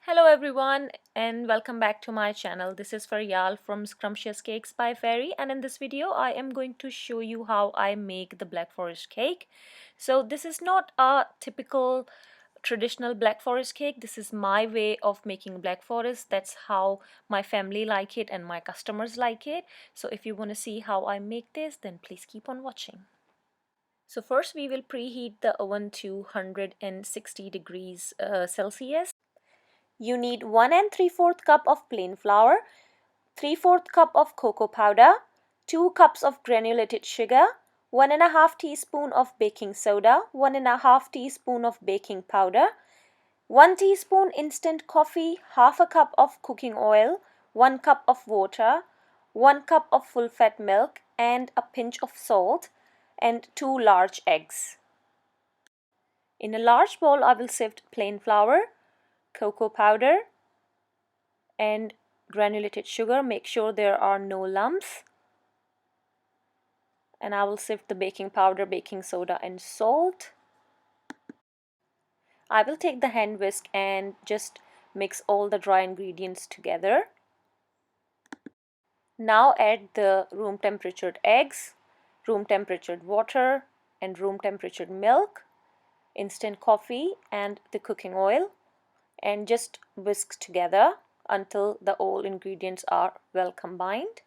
Hello everyone and welcome back to my channel. This is Faryal from Scrumptious Cakes by Fairy, and in this video I am going to show you how I make the Black Forest cake. So this is not a typical traditional Black Forest cake. This is my way of making Black Forest. That's how my family like it and my customers like it. So if you want to see how I make this, then please keep on watching. So first we will preheat the oven to 160 degrees Celsius. You need 1 and 3/4 cup of plain flour, 3/4 cup of cocoa powder, 2 cups of granulated sugar, 1 1/2 teaspoon of baking soda, 1 1/2 teaspoon of baking powder, 1 teaspoon instant coffee, half a cup of cooking oil, 1 cup of water, 1 cup of full fat milk, and a pinch of salt, and 2 large eggs. In a large bowl, I will sift plain flour, cocoa powder, and granulated sugar. Make sure there are no lumps. And I will sift the baking powder, baking soda, and salt. I will take the hand whisk and just mix all the dry ingredients together. Now add the room temperatured eggs, room temperatured water, and room temperatured milk, instant coffee, and the cooking oil, and just whisk together until the all ingredients are well combined.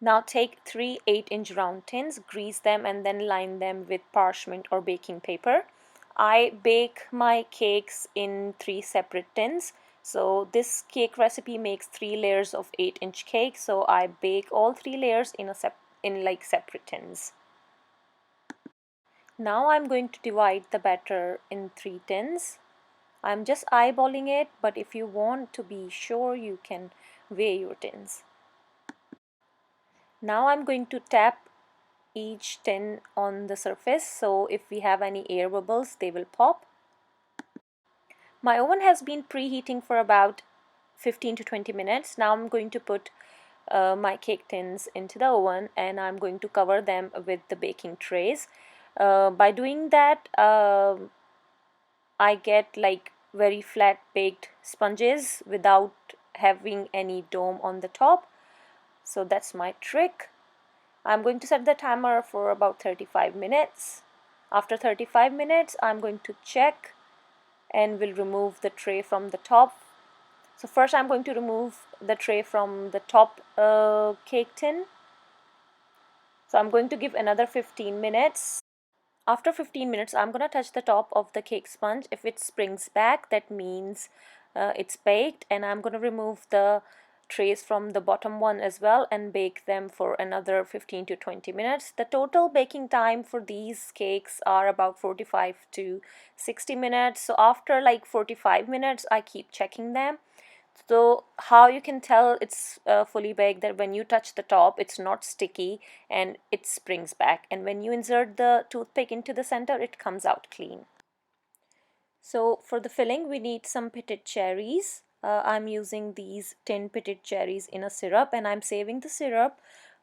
Now take 3 8-inch round tins, grease them, and then line them with parchment or baking paper. I bake my cakes in 3 separate tins. So this cake recipe makes 3 layers of 8-inch cake. So I bake all 3 layers in separate tins. Now I'm going to divide the batter in 3 tins. I'm just eyeballing it, but if you want to be sure, you can weigh your tins. Now I'm going to tap each tin on the surface, so if we have any air bubbles, they will pop. My oven has been preheating for about 15 to 20 minutes. Now I'm going to put my cake tins into the oven, and I'm going to cover them with the baking trays. By doing that, I get like very flat baked sponges without having any dome on the top. So that's my trick. I'm going to set the timer for about 35 minutes. After 35 minutes, I'm going to check and will remove the tray from the top. So first I'm going to remove the tray from the top cake tin. So I'm going to give another 15 minutes. After 15 minutes, I'm going to touch the top of the cake sponge. If it springs back, that means it's baked, and I'm going to remove the trays from the bottom one as well and bake them for another 15 to 20 minutes. The total baking time for these cakes are about 45 to 60 minutes. So after like 45 minutes, I keep checking them. So how you can tell it's fully baked, that when you touch the top, it's not sticky and it springs back, and when you insert the toothpick into the center, it comes out clean. So for the filling, we need some pitted cherries. I'm using these 10 pitted cherries in a syrup, and I'm saving the syrup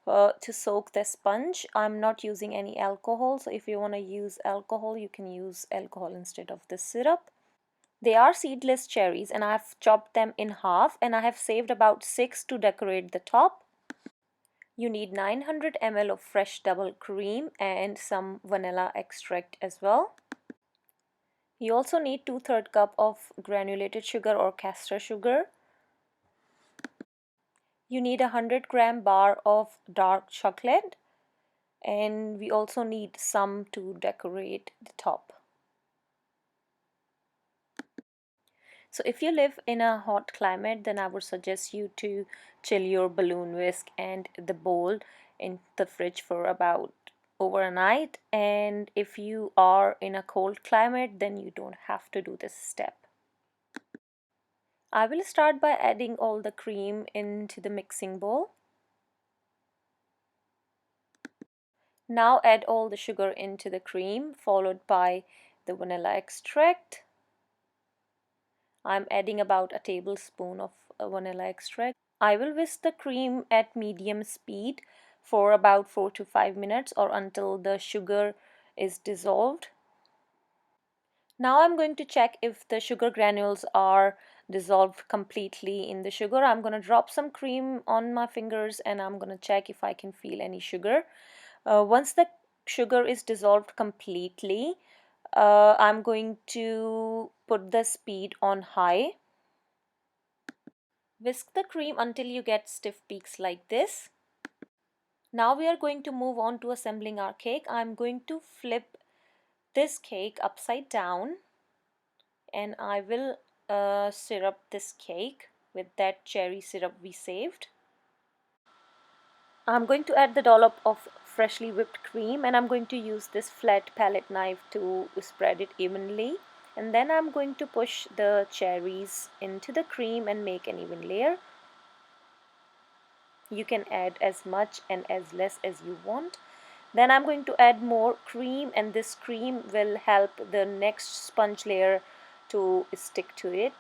to soak the sponge. I'm not using any alcohol, so if you want to use alcohol, you can use alcohol instead of the syrup. They are seedless cherries, and I have chopped them in half, and I have saved about 6 to decorate the top. You need 900 ml of fresh double cream and some vanilla extract as well. You also need 2/3 cup of granulated sugar or caster sugar. You need a 100-gram bar of dark chocolate, and we also need some to decorate the top. So if you live in a hot climate, then I would suggest you to chill your balloon whisk and the bowl in the fridge for about overnight. And if you are in a cold climate, then you don't have to do this step. I will start by adding all the cream into the mixing bowl. Now add all the sugar into the cream, followed by the vanilla extract. I'm adding about a tablespoon of vanilla extract. I will whisk the cream at medium speed for about 4 to 5 minutes, or until the sugar is dissolved. Now I'm going to check if the sugar granules are dissolved completely in the sugar. I'm going to drop some cream on my fingers and I'm going to check if I can feel any sugar. Once the sugar is dissolved completely, I'm going to put the speed on high. Whisk the cream until you get stiff peaks like this. Now we are going to move on to assembling our cake. I'm going to flip this cake upside down and I will syrup this cake with that cherry syrup we saved. I'm going to add the dollop of freshly whipped cream and I'm going to use this flat palette knife to spread it evenly. And then I'm going to push the cherries into the cream and make an even layer. You can add as much and as less as you want. Then I'm going to add more cream and this cream will help the next sponge layer to stick to it.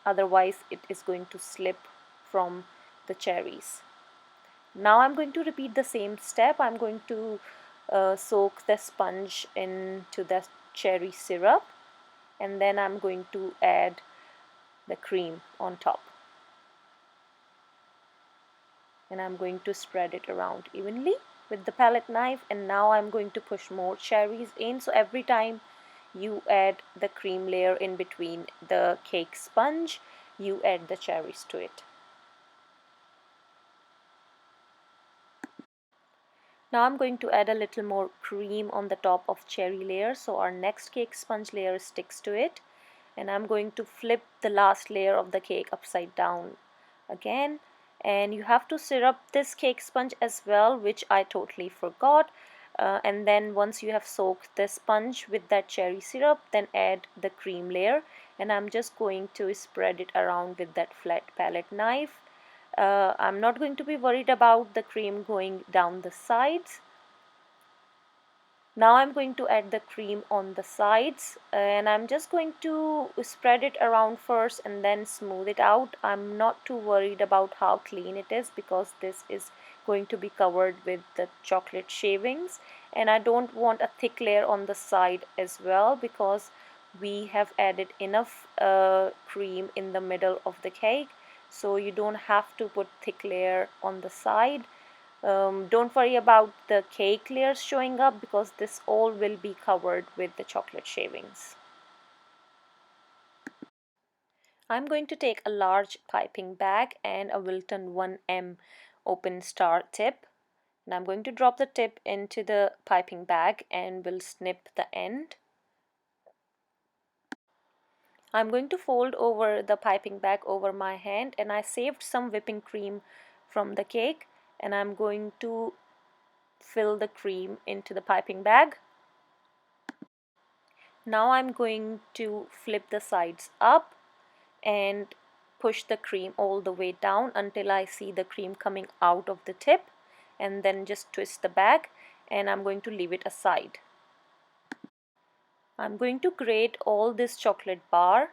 Otherwise it is going to slip from the cherries. Now I'm going to repeat the same step. I'm going to soak the sponge into the cherry syrup and then I'm going to add the cream on top. And I'm going to spread it around evenly with the palette knife, and now I'm going to push more cherries in. So every time you add the cream layer in between the cake sponge, you add the cherries to it. Now I'm going to add a little more cream on the top of cherry layer so our next cake sponge layer sticks to it, and I'm going to flip the last layer of the cake upside down again. And you have to syrup this cake sponge as well, which I totally forgot. And then once you have soaked the sponge with that cherry syrup, then add the cream layer, and I'm just going to spread it around with that flat palette knife. I'm not going to be worried about the cream going down the sides. Now I'm going to add the cream on the sides and I'm just going to spread it around first and then smooth it out. I'm not too worried about how clean it is because this is going to be covered with the chocolate shavings, and I don't want a thick layer on the side as well because we have added enough cream in the middle of the cake, so you don't have to put thick layer on the side. Don't worry about the cake layers showing up because this all will be covered with the chocolate shavings. I'm going to take a large piping bag and a Wilton 1M open star tip, and I'm going to drop the tip into the piping bag and will snip the end. I'm going to fold over the piping bag over my hand, and I saved some whipping cream from the cake and I'm going to fill the cream into the piping bag. Now I'm going to flip the sides up and push the cream all the way down until I see the cream coming out of the tip, and then just twist the bag and I'm going to leave it aside. I'm going to grate all this chocolate bar.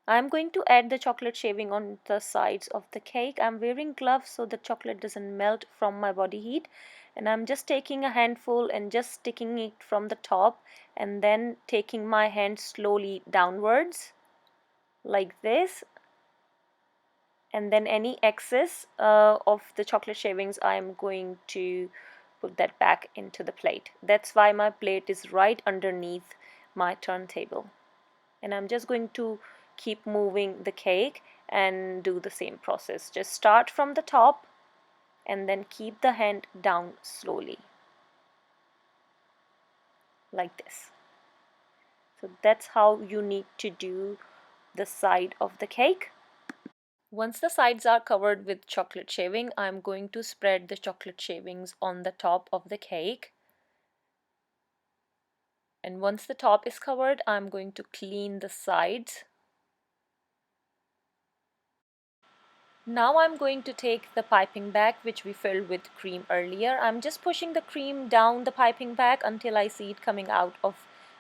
I'm going to add the chocolate shaving on the sides of the cake. I'm wearing gloves so the chocolate doesn't melt from my body heat, and I'm just taking a handful and just sticking it from the top and then taking my hand slowly downwards like this, and then any excess of the chocolate shavings I'm going to put that back into the plate. That's why my plate is right underneath my turntable, and I'm just going to keep moving the cake and do the same process. Just start from the top and then keep the hand down slowly like this. So that's how you need to do the side of the cake. Once the sides are covered with chocolate shaving, I'm going to spread the chocolate shavings on the top of the cake. And once the top is covered, I'm going to clean the sides. Now I'm going to take the piping bag which we filled with cream earlier. I'm just pushing the cream down the piping bag until I see it coming out of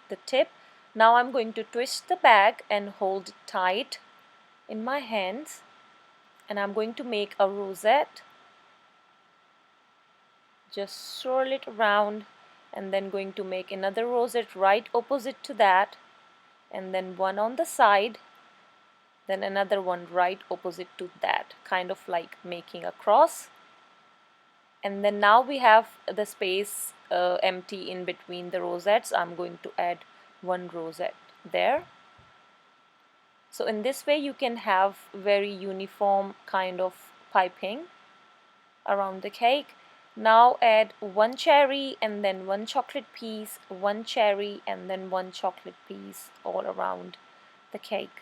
the tip. Now I'm going to twist the bag and hold it tight in my hands, and I'm going to make a rosette. Just swirl it around and then going to make another rosette right opposite to that, and then one on the side, then another one right opposite to that, kind of like making a cross. And then now we have the space empty in between the rosettes. I'm going to add one rosette there. So in this way you can have very uniform kind of piping around the cake. Now add one cherry and then one chocolate piece, one cherry and then one chocolate piece all around the cake.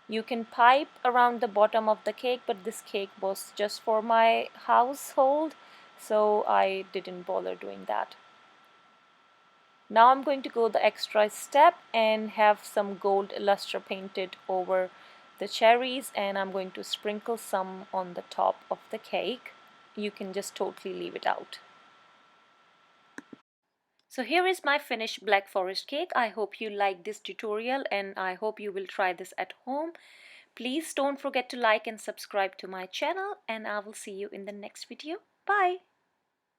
You can pipe around the bottom of the cake, but this cake was just for my household, so I didn't bother doing that. Now I'm going to go the extra step and have some gold luster painted over the cherries, and I'm going to sprinkle some on the top of the cake. You can just totally leave it out. So here is my finished Black Forest cake. I hope you liked this tutorial and I hope you will try this at home. Please don't forget to like and subscribe to my channel, and I will see you in the next video. Bye!